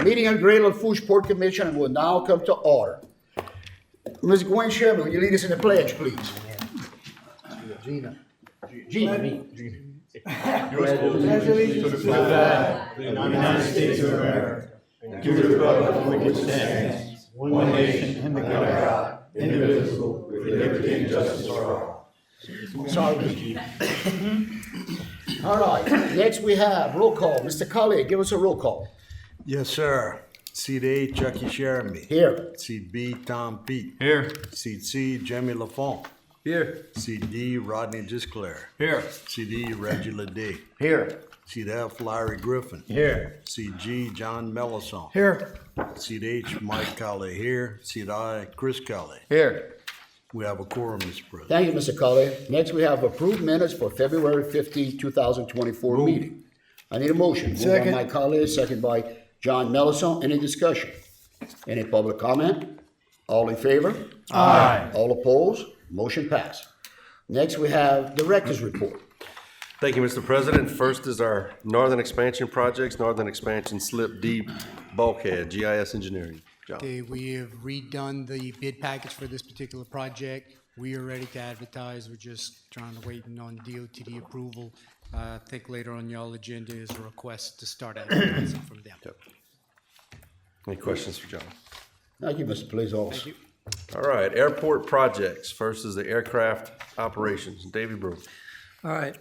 Meeting of the Great Lafourche Port Commission will now come to order. Ms. Gwen Sherman, will you lead us in the pledge, please? Gina. Pledge allegiance to the flag of the United States of America and to the republic for which it stands, one nation under God, indivisible, with liberty and justice for all. Sorry. All right, next we have roll call. Mr. Cully, give us a roll call. Yes, sir. Seat A, Chucky Sheremy. Here. Seat B, Tom Pete. Here. Seat C, Jimmy Lafont. Here. Seat D, Rodney Disclair. Here. Seat E, Reggie Leday. Here. Seat F, Larry Griffin. Here. Seat G, John Mellison. Here. Seat H, Mike Kelly here. Seat I, Chris Kelly. Here. We have a quorum, Mr. President. Thank you, Mr. Cully. Next, we have approved minutes for February 15, 2024 meeting. I need a motion. Moved by Mike Cully, second by John Mellison. Any discussion? Any public comment? All in favor? Aye. All opposed? Motion passed. Next, we have director's report. Thank you, Mr. President. First is our Northern Expansion projects, Northern Expansion Slip Deep Bulkhead, GIS Engineering. John. Okay, we have redone the bid package for this particular project. We are ready to advertise. We're just trying to wait on DOTD approval. I think later on y'all agenda is a request to start advertising from them. Any questions for John? Thank you, Mr. Plazois. Thank you. All right, airport projects. First is the aircraft operations. David Brew. All right,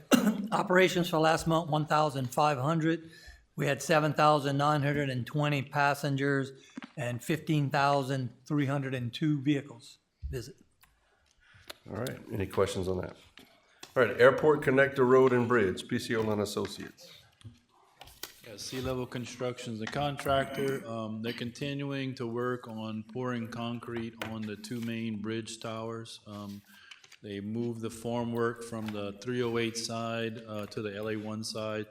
operations for last month, 1,500. We had 7,920 passengers and 15,302 vehicles visit. All right, any questions on that? All right, Airport Connector Road and Bridge, PCO and Associates. Yeah, Sea Level Construction's the contractor. They're continuing to work on pouring concrete on the two main bridge towers. They moved the formwork from the 308 side to the LA1 side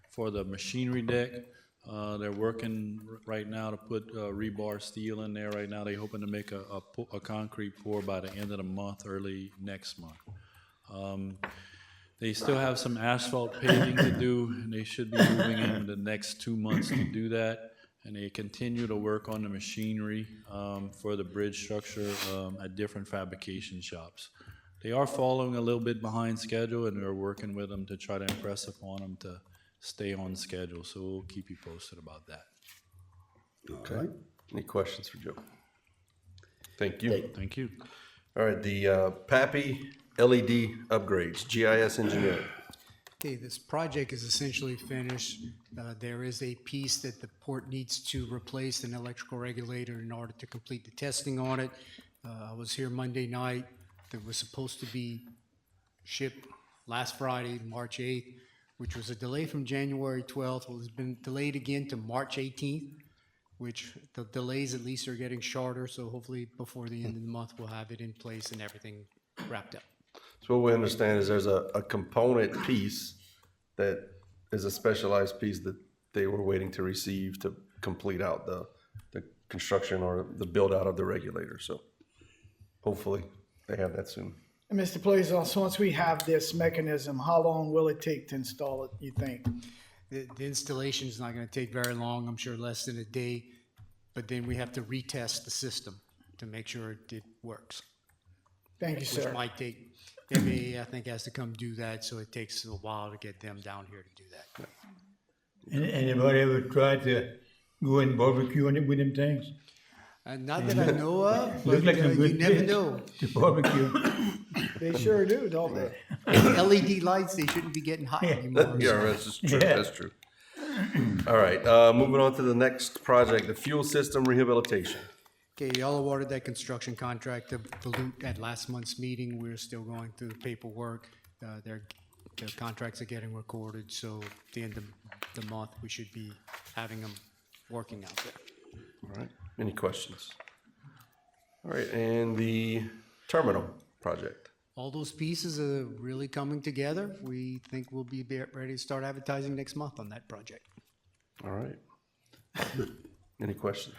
for the machinery deck. They're working right now to put rebar steel in there right now. They're hoping to make a concrete pour by the end of the month, early next month. They still have some asphalt paving to do, and they should be moving in the next 2 months to do that. And they continue to work on the machinery for the bridge structure at different fabrication shops. They are following a little bit behind schedule, and we're working with them to try to impress upon them to stay on schedule. So we'll keep you posted about that. Okay. Any questions for Joe? Thank you. Thank you. All right, the PAPI LED upgrades, GIS Engineering. Okay, this project is essentially finished. There is a piece that the port needs to replace, an electrical regulator, in order to complete the testing on it. I was here Monday night. That was supposed to be shipped last Friday, March 8th, which was a delay from January 12th. Well, it's been delayed again to March 18th, which the delays at least are getting shorter. So hopefully before the end of the month, we'll have it in place and everything wrapped up. So what we understand is there's a component piece that is a specialized piece that they were waiting to receive to complete out the construction or the build out of the regulator. So hopefully they have that soon. And Mr. Plazois, once we have this mechanism, how long will it take to install it, you think? The installation is not going to take very long, I'm sure less than a day, but then we have to retest the system to make sure it works. Thank you, Which sir. might take, FAA, I think, has to come do that, so it takes a while to get them down here to do that. Anybody ever tried to go and barbecue on it with them things? Not that I know of, Look but like some you good never fish know. to barbecue. They sure do, don't they? LED lights, they shouldn't be getting hot anymore. Yeah, that's just true. Yeah. That's true. All right, moving on to the next project, the fuel system rehabilitation. Okay, y'all awarded that construction contract to Volute at last month's meeting. We're still going through the paperwork. Their contracts are getting recorded, so at the end of the month, we should be having them working out there. All right, any questions? All right, and the terminal project. All those pieces are really coming together. We think we'll be ready to start advertising next month on that project. All right. Any questions?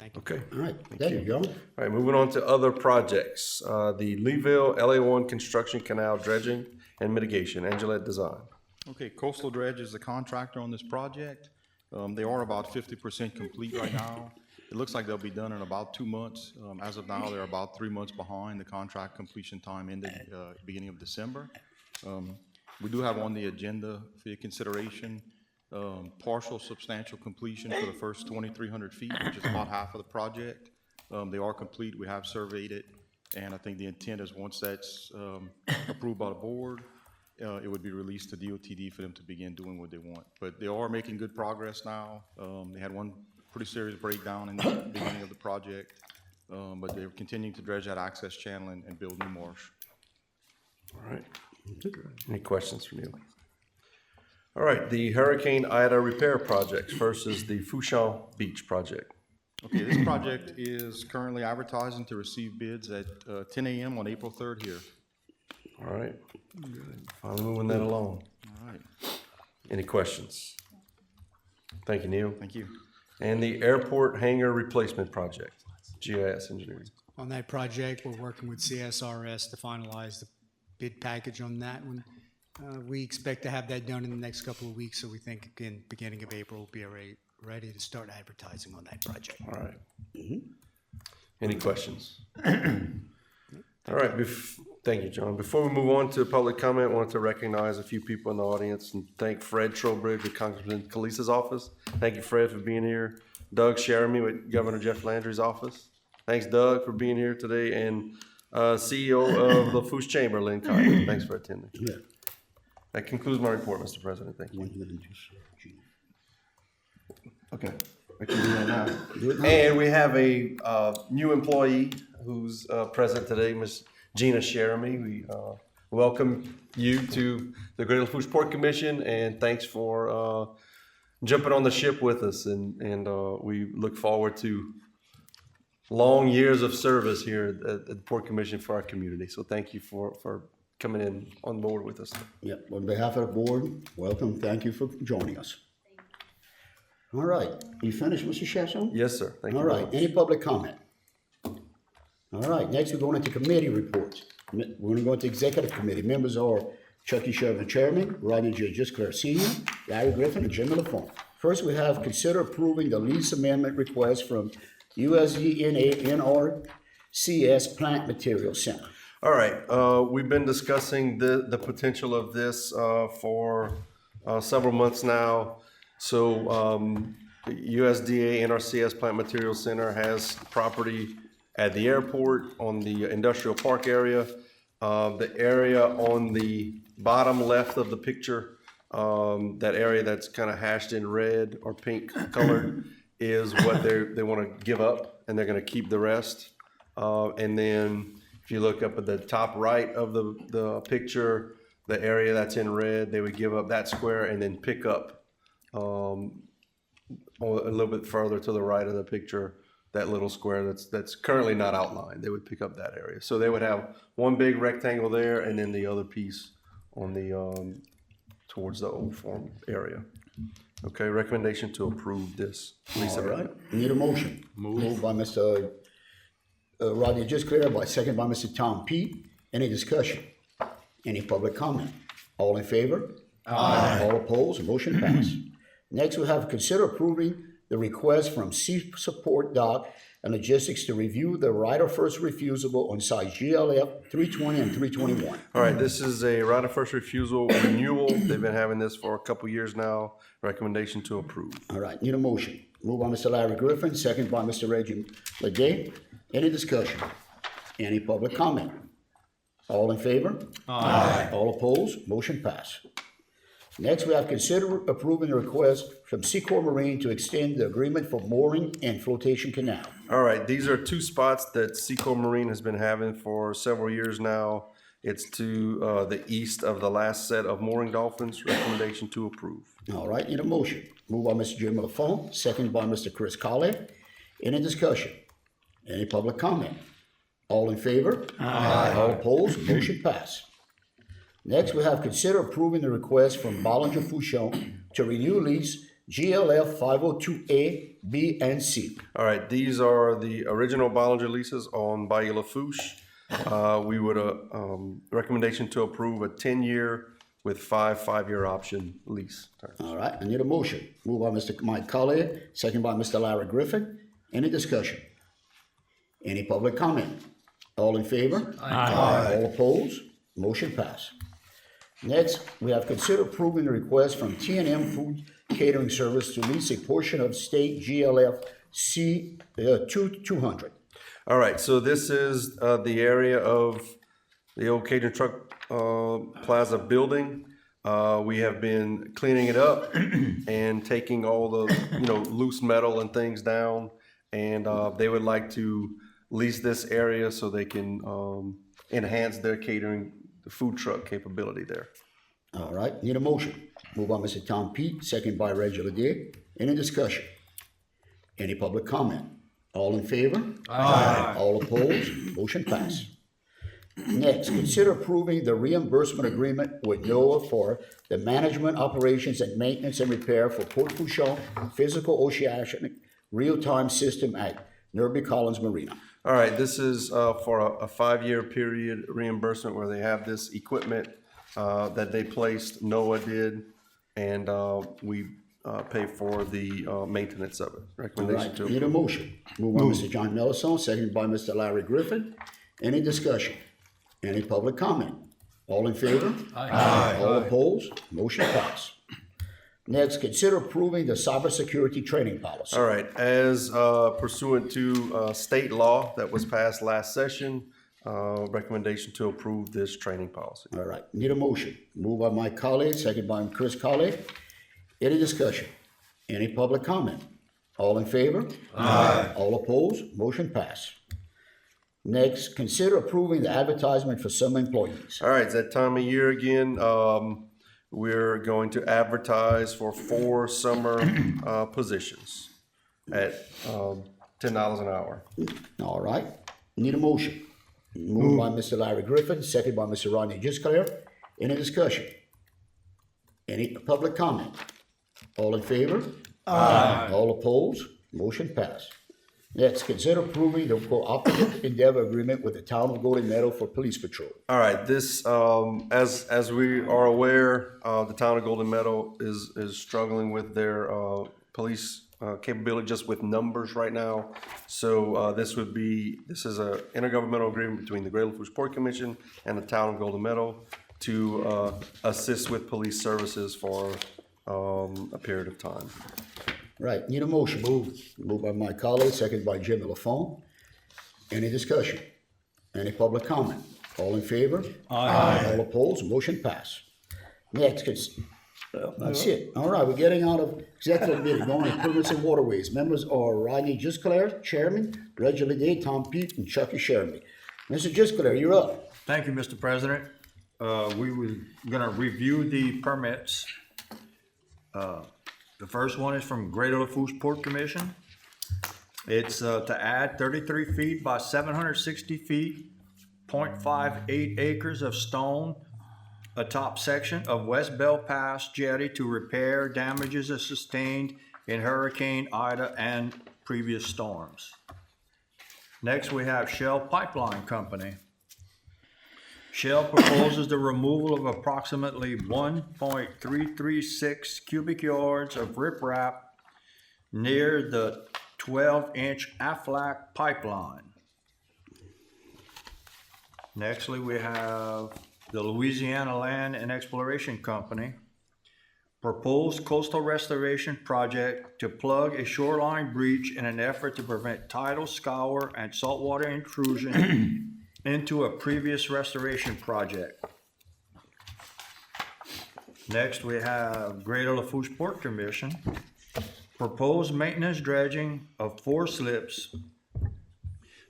Thank you. Okay. All right, there you go. All right, moving on to other projects. The Leeville LA1 construction canal dredging and mitigation, Angela Design. Okay, Coastal Dredge is the contractor on this project. They are about 50% complete right now. It looks like they'll be done in about 2 months. As of now, they're about 3 months behind. The contract completion time ended beginning of December. We do have on the agenda for your consideration, partial substantial completion for the first 2,300 feet, which is about half of the project. They are complete. We have surveyed it. And I think the intent is once that's approved by the board, it would be released to DOTD for them to begin doing what they want. But they are making good progress now. They had one pretty serious breakdown in the beginning of the project, but they're continuing to dredge that access channel and build new marsh. All right. Any questions from you? All right, the Hurricane Ida repair projects versus the Fouchon Beach project. Okay, this project is currently advertising to receive bids at 10 a.m. on April 3rd here. All right, finally moving that along. All right, Any questions? Thank you, Neil. thank you. And the airport hangar replacement project, GIS engineering. On that project, we're working with CSRS to finalize the bid package on that one. We expect to have that done in the next couple of weeks, so we think, again, beginning of April, we'll be ready to start advertising on that project. All right. Any questions? All right, thank you, John. Before we move on to public comment, I want to recognize a few people in the audience and thank Fred Trowbridge with Congressman Kalisa's office. Thank you, Fred, for being here. Doug Sheremy with Governor Jeff Landry's office. Thanks, Doug, for being here today, and CEO of the Foos Chamber, Lynn Kyle. Thanks for attending. Yeah. That concludes my report, Mr. President. Thank you. Okay, I can do that now. And we have a new employee who's present today, Ms. Gina Sheremy. We welcome you to the Greater Lafourche Port Commission, and thanks for jumping on the ship with us. And we look forward to long years of service here at the Port Commission for our community. So thank you for coming in on board with us. Yeah, on behalf of the board, welcome, thank you for joining us. All right, you finished, Mr. Chasson? Yes, sir. Thank you. All very right, much. any public comment? All right, next we're going into committee reports. We're gonna go into executive committee. Members are Chucky Sherman, Chairman, Rodney J. Gisclair Senior, Larry Griffin, and Jim Lafont. First, we have consider approving the lease amendment request from USDNA NRCS Plant Materials Center. All right, we've been discussing the potential of this for several months now. So USDA NRCS Plant Materials Center has property at the airport on the industrial park area. The area on the bottom left of the picture, that area that's kind of hashed in red or pink colored is what they want to give up, and they're going to keep the rest. And then if you look up at the top right of the picture, the area that's in red, they would give up that square and then pick up a little bit further to the right of the picture, that little square that's currently not outlined. They would pick up that area. So they would have one big rectangle there and then the other piece on the towards the old farm area. Okay, recommendation to approve this lease All amendment. right, need a motion. Moved by Mr. Rodney Gisclair, by second by Mr. Tom Pete. Any discussion? Any public comment? All in favor? Aye. All opposed? Motion passed. Next, we have consider approving the request from Sea Support Dock and Logistics to review the right of first refusal on size GLF 320 and 321. All right, this is a right of first refusal renewal. They've been having this for a couple years now. Recommendation to approve. All right, need a motion. Moved by Mr. Larry Griffin, second by Mr. Reggie Ledet. Any discussion? Any public comment? All in favor? Aye. All opposed? Motion passed. Next, we have considered approving the request from Secor Marine to extend the agreement for mooring and flotation canal. All right, these are two spots that Seco Marine has been having for several years now. It's to the east of the last set of mooring dolphins. Recommendation to approve. All right, need a motion. Moved by Mr. Jim Lafont, second by Mr. Chris Colley. Any discussion? Any public comment? All in favor? Aye. All opposed? Motion passed. Next, we have consider approving the request from Bollinger Fouchon to renew lease GLF 502A, B, and C. All right, these are the original Bollinger leases on Bayou Lafourche. We would recommendation to approve a 10-year with five-year option lease terms. All right, I need a motion. Moved by Mr. Mike Collier, second by Mr. Larry Griffin. Any discussion? Any public comment? All in favor? Aye. All opposed? Motion passed. Next, we have considered approving the request from T&M Food Catering Service to lease a portion of state GLF C 200. All right, so this is the area of the old Cajun Truck Plaza building. We have been cleaning it up and taking all the, loose metal and things down. And they would like to lease this area so they can enhance their catering, the food truck capability there. All right, need a motion. Moved by Mr. Tom Pete, second by Reggie Ledier. Any discussion? Any public comment? All in favor? Aye. All opposed? Motion passed. Next, consider approving the reimbursement agreement with NOAA for the management, operations, and maintenance and repair for Port Fourchon Physical Oceanic Real-Time System at Nerby Collins Marina. All right, this is for a 5-year period reimbursement where they have this equipment that they placed, NOAA did, and we pay for the maintenance of it. Recommendation Right, to need a approve. motion. Moved by Mr. John Mellison, seconded by Mr. Larry Griffin. Any discussion? Any public comment? All in favor? Aye. All opposed? Motion passed. Next, consider approving the cybersecurity training policy. All right, as pursuant to state law that was passed last session, recommendation to approve this training policy. All right, need a motion. Moved by Mike Colley, second by Chris Colley. Any discussion? Any public comment? All in favor? Aye. All opposed? Motion passed. Next, consider approving the advertisement for some employees. All right, it's that time of year again. We're going to advertise for 4 summer positions at $10 an hour. All right, need a motion. Moved by Mr. Larry Griffin, second by Mr. Rodney Gisclair. Any discussion? Any public comment? All in favor? Aye. All opposed? Motion passed. Next, consider approving the cooperative endeavor agreement with the town of Golden Meadow for police patrol. All right, this, as we are aware, the town of Golden Meadow is struggling with their police capability just with numbers right now. So this is a intergovernmental agreement between the Greater Lafourche Port Commission and the town of Golden Meadow to assist with police services for a period of time. Right, need a motion. Moved by Mike Colley, second by Jim Lafone. Any discussion? Any public comment? All in favor? Aye. All opposed? Motion passed. Next, that's it. All right, we're getting out of executive meeting, going to improvements and waterways. Members are Rodney Gisclair, Chairman, Reggie Ledier, Tom Pete, and Chucky Sherman. Mr. Gisclair, you're up. Thank you, Mr. President. We were gonna review the permits. The first one is from Greater Lafourche Port Commission. It's to add 33 feet by 760 feet, 0.58 acres of stone, a top section of West Bell Pass jetty to repair damages sustained in Hurricane Ida and previous storms. Next, we have Shell Pipeline Company. Shell proposes the removal of approximately 1.336 cubic yards of riprap near the 12-inch Aflac pipeline. Nextly, we have the Louisiana Land and Exploration Company. Proposed coastal restoration project to plug a shoreline breach in an effort to prevent tidal scour and saltwater intrusion into a previous restoration project. Next, we have Greater Lafourche Port Commission. Proposed maintenance dredging of 4 slips.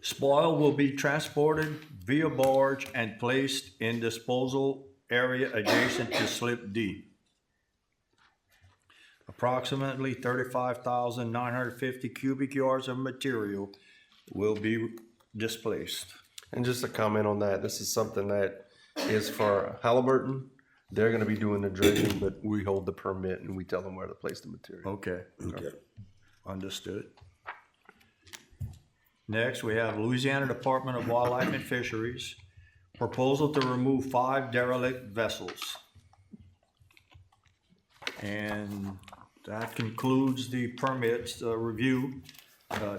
Spoil will be transported via barge and placed in disposal area adjacent to slip D. Approximately 35,950 cubic yards of material will be displaced. And just a comment on that, this is something that is for Halliburton. They're gonna be doing the dredging, but we hold the permit and we tell them where to place the material. Okay. Understood. Next, we have Louisiana Department of Wildlife and Fisheries. Proposal to remove 5 derelict vessels. And that concludes the permits review.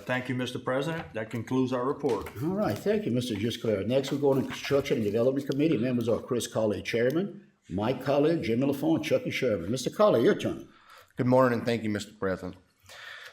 Thank you, Mr. President. That concludes our report. All right, thank you, Mr. Gisclair. Next, we go to Construction and Development Committee. Members are Chris Colley, Chairman, Mike Colley, Jim Lafone, and Chucky Sherman. Mr. Colley, your turn. Good morning, and thank you, Mr. President.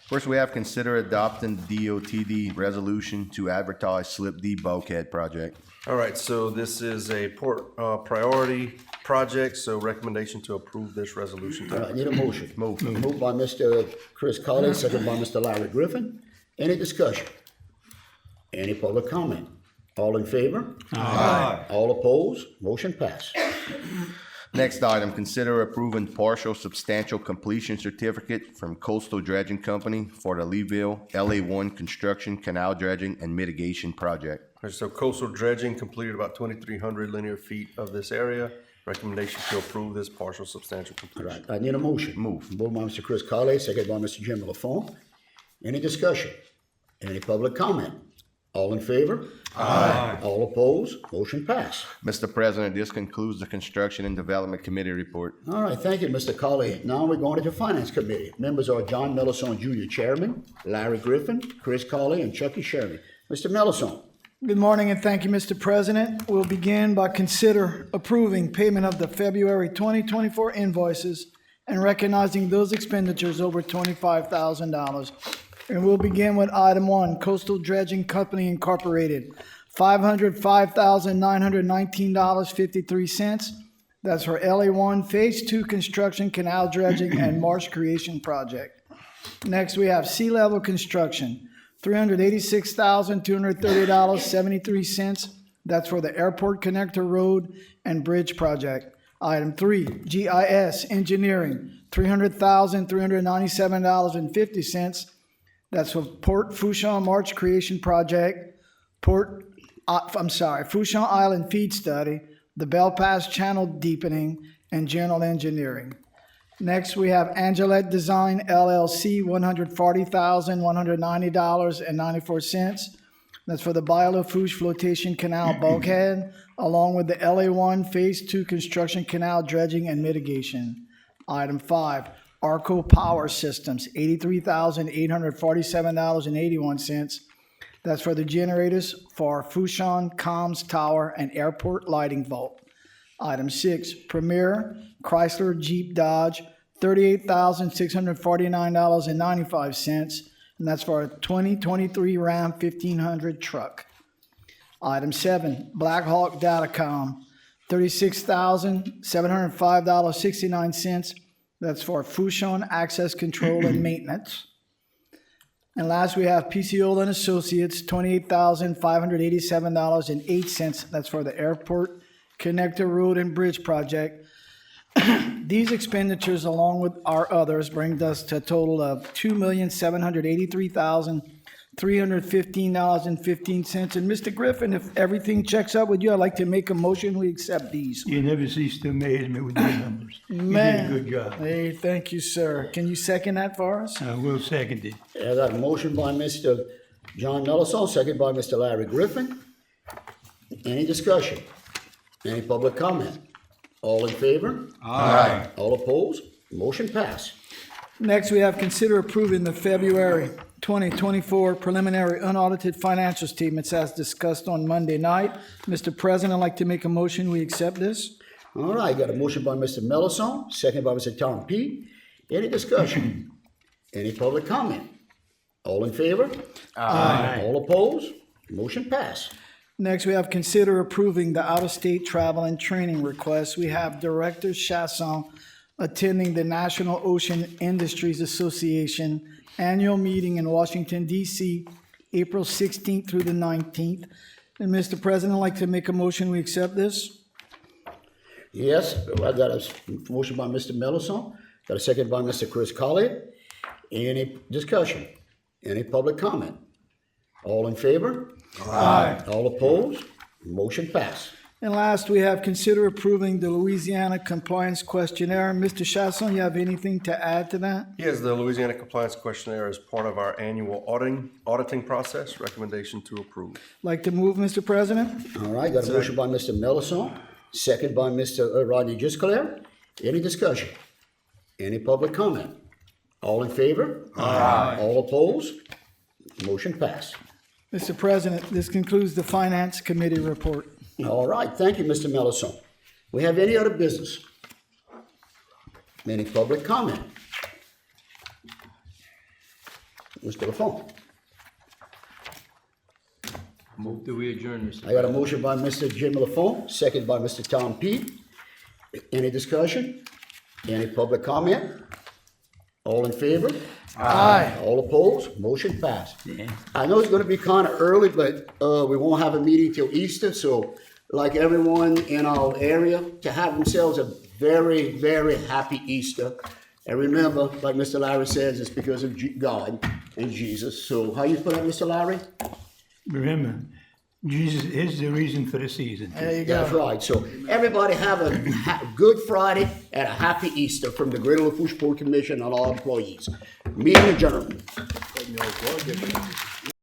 First, we have consider adopting the DOTD resolution to advertise Slip D bulkhead project. All right, so this is a port priority project, so recommendation to approve this resolution. All right, need a motion. Move. Moved by Mr. Chris Colley, second by Mr. Larry Griffin. Any discussion? Any public comment? All in favor? Aye. All opposed? Motion passed. Next item, consider approving partial substantial completion certificate from Coastal Dredging Company for the Leeville LA1 construction, canal dredging, and mitigation project. All right, so coastal dredging completed about 2,300 linear feet of this area. Recommendation to approve this partial substantial All completion. right, I need a motion. Moved by Mr. Chris Colley, second by Mr. Jim Lafone. Any discussion? Any public comment? All in favor? Aye. All opposed? Motion passed. Mr. President, this concludes the Construction and Development Committee report. All right, thank you, Mr. Colley. Now we're going to the Finance Committee. Members are John Mellison Jr., Chairman, Larry Griffin, Chris Colley, and Chucky Sherman. Mr. Mellison. Good morning and thank you, Mr. President. We'll begin by consider approving payment of the February 2024 invoices and recognizing those expenditures over $25,000. And we'll begin with item 1, Coastal Dredging Company Incorporated, $505,919.53. That's for LA1 Phase 2 construction, canal dredging, and marsh creation project. Next, we have Sea Level Construction, $386,230.73. That's for the Airport Connector Road and Bridge project. Item 3, GIS Engineering, $300,397.50. That's for Port Fourchon Marsh Creation Project, Fourchon Island Feed Study, the Belpass Channel Deepening, and General Engineering. Next, we have Angelette Design LLC, $140,190.94. That's for the Bayou-Lafourche Flotation Canal Bulkhead, along with the LA1 Phase 2 Construction Canal Dredging and Mitigation. Item 5, Arco Power Systems, $83,847.81. That's for the generators for Fourchon Comms Tower and Airport Lighting Vault. Item 6, Premier Chrysler Jeep Dodge, $38,649.95. And that's for a 2023 Ram 1500 truck. Item 7, Blackhawk Datacom, $36,705.69. That's for Fourchon access control and maintenance. And last, we have PCO and Associates, $28,587.08. That's for the Airport Connector Road and Bridge project. These expenditures, along with our others, bring us to a total of $2,783,315.15. And Mr. Griffin, if everything checks out with you, I'd like to make a motion, we accept these. You never cease to amaze me with your numbers. Man. You did a good job. Hey, thank you, sir. Can you second that for us? I will second it. I got a motion by Mr. John Mellison, second by Mr. Larry Griffin. Any discussion? Any public comment? All in favor? Aye. All opposed? Motion passed. Next, we have consider approving the February 2024 preliminary unaudited financial statements as discussed on Monday night. Mr. President, I'd like to make a motion, we accept this. All right, got a motion by Mr. Mellison, second by Mr. Tom P. Any discussion? Any public comment? All in favor? Aye. All opposed? Motion passed. Next, we have consider approving the out-of-state travel and training request. We have Director Chasson attending the National Ocean Industries Association annual meeting in Washington, D.C., April 16th through the 19th. And Mr. President, I'd like to make a motion, we accept this. Yes, I got a motion by Mr. Mellison, got a second by Mr. Chris Colley. Any discussion? Any public comment? All in favor? Aye. All opposed? Motion passed. And last, we have consider approving the Louisiana Compliance Questionnaire. Mr. Chasson, you have anything to add to that? Yes, the Louisiana Compliance Questionnaire is part of our annual auditing process. Recommendation to approve. Like to move, Mr. President? All right, got a motion by Mr. Mellison, second by Mr. Rodney Gisclair. Any discussion? Any public comment? All in favor? Aye. All opposed? Motion passed. Mr. President, this concludes the Finance Committee report. All right, thank you, Mr. Mellison. We have any other business? Any public comment? Mr. LaFont? Move that we adjourn, Mr. I got a motion by Mr. Jim LaFont, second by Mr. Tom Peet. Any discussion? Any public comment? All in favor? Aye. All opposed? Motion passed. I know it's gonna be kinda early, but, we won't have a meeting till Easter, so like everyone in our area, to have themselves a very, very happy Easter. And remember, like Mr. Larry says, it's because of God and Jesus. So how you put it, Mr. Larry? Remember, Jesus is the reason for the season. There you That's go. right. So everybody have a good Friday and a happy Easter from the Greater Lafourche Port Commission and all employees. Meeting adjourned.